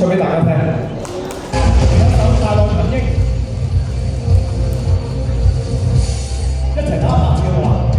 唱俾大家聽。一首《大浪群英》，一齊打拍子嘅話。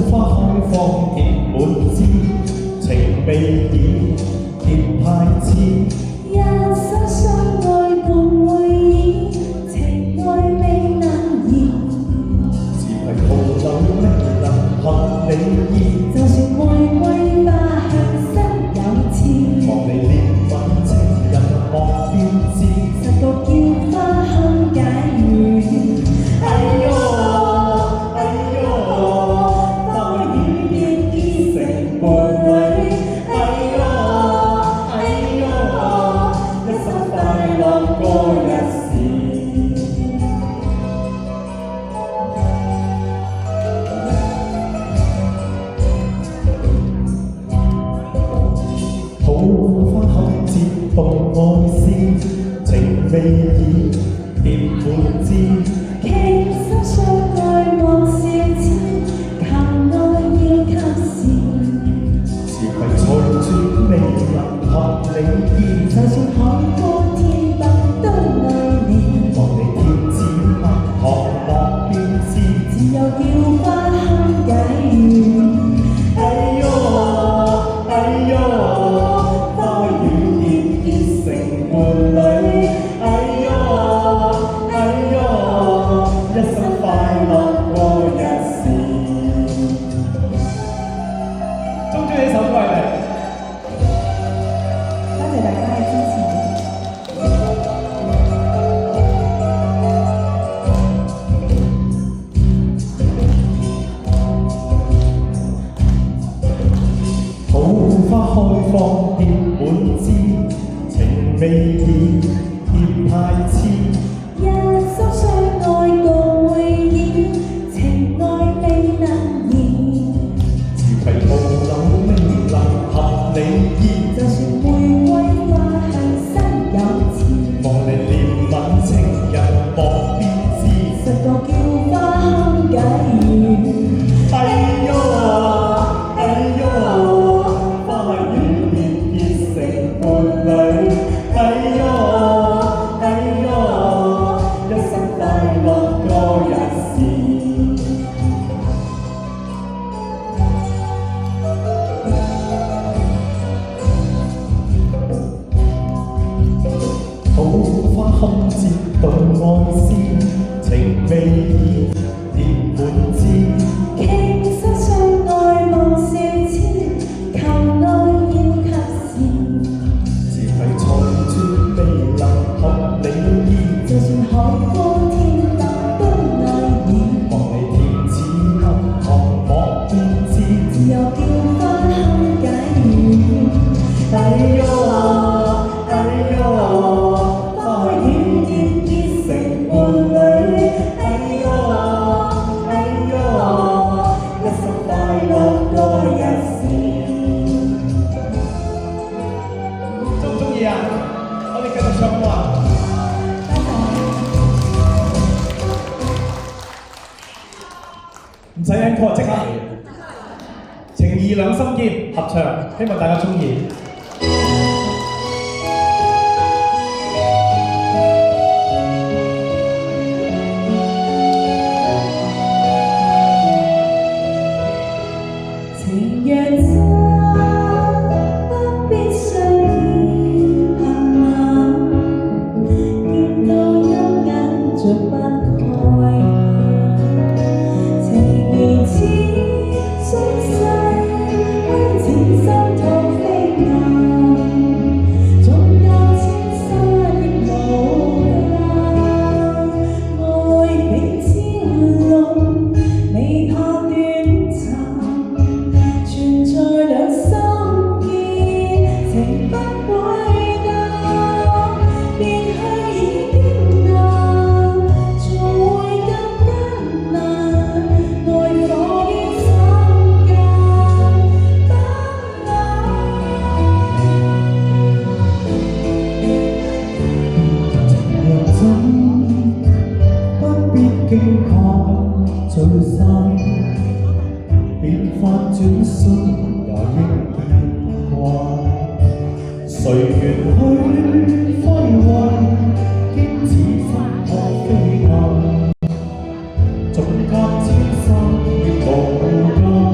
花開放結滿枝，情未已結派枝。一生相愛共會意，情愛未能言。自攜徒留未能合你意，就算玫瑰花向身有刺，望你憐憫情人莫變志。十個叫花香解語。哎喲哎喲，花與葉結成伴侶。哎喲哎喲，一生快樂過一時。桃花口接動愛絲，情未已結滿枝。傾心相愛莫笑痴，求愛要及時。自攜財主未能合你意，就算海闊天白都愛你。望你貼紙黑學莫變志。只有叫花香解語。哎喲哎喲，花與葉結成伴侶。哎喲哎喲，一生快樂過一時。中唔中意呢首歌嚟？多謝大家嘅支持。桃花開放結滿枝，情未已結派枝。一生相愛共會意，情愛未能言。自攜徒留未能合你意，就算玫瑰花向身有刺，望你憐憫情人莫變志。十個叫花香解語。哎喲哎喲，花與葉結成伴侶。哎喲哎喲，一生快樂過一時。桃花空接動愛絲，情未已結滿枝。傾心相愛莫笑痴，求愛要及時。自攜財主未能合你意，就算海闊天白都愛你。望你貼紙黑學莫變志。只有叫花香解語。哎喲哎喲，花與葉結成伴侶。哎喲哎喲，一生快樂過一時。中唔中意啊？我哋繼續唱歌啊！唔使 encore 即刻嚟，情義兩心堅合唱，希望大家中意。情若真，不必相見恨晚。見到一眼着不開情如此水細，虛似心托飛雁。縱有千山亦無間，愛比千路，未怕短暫。存在兩心結，情不會淡，別去已經難，仲會更艱難，愛火於心間不冷。情若真，不必驚怕聚散，變化轉瞬也應見慣。誰願去揮霍，堅持心托飛雁，縱隔千山亦無間。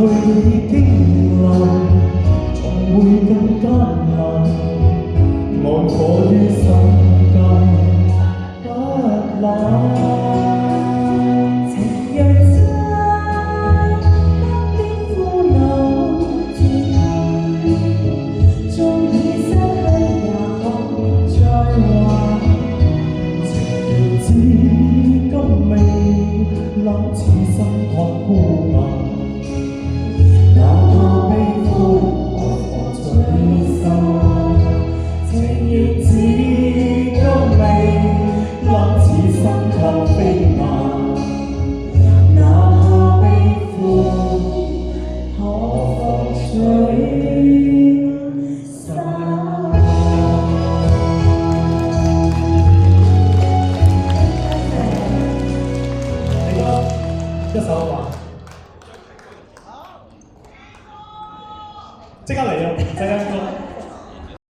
已經臨，重會更艱難，愛火於心間不冷。情若真，不必苦惱自嘆，縱已失去也可再還。情至今未冷，此心託孤雁。哪怕悲歡何妨取心，情亦至今未冷，此心託飛雁。哪怕悲歡何妨取心。你覺得一首話？即刻嚟啊！即刻歌。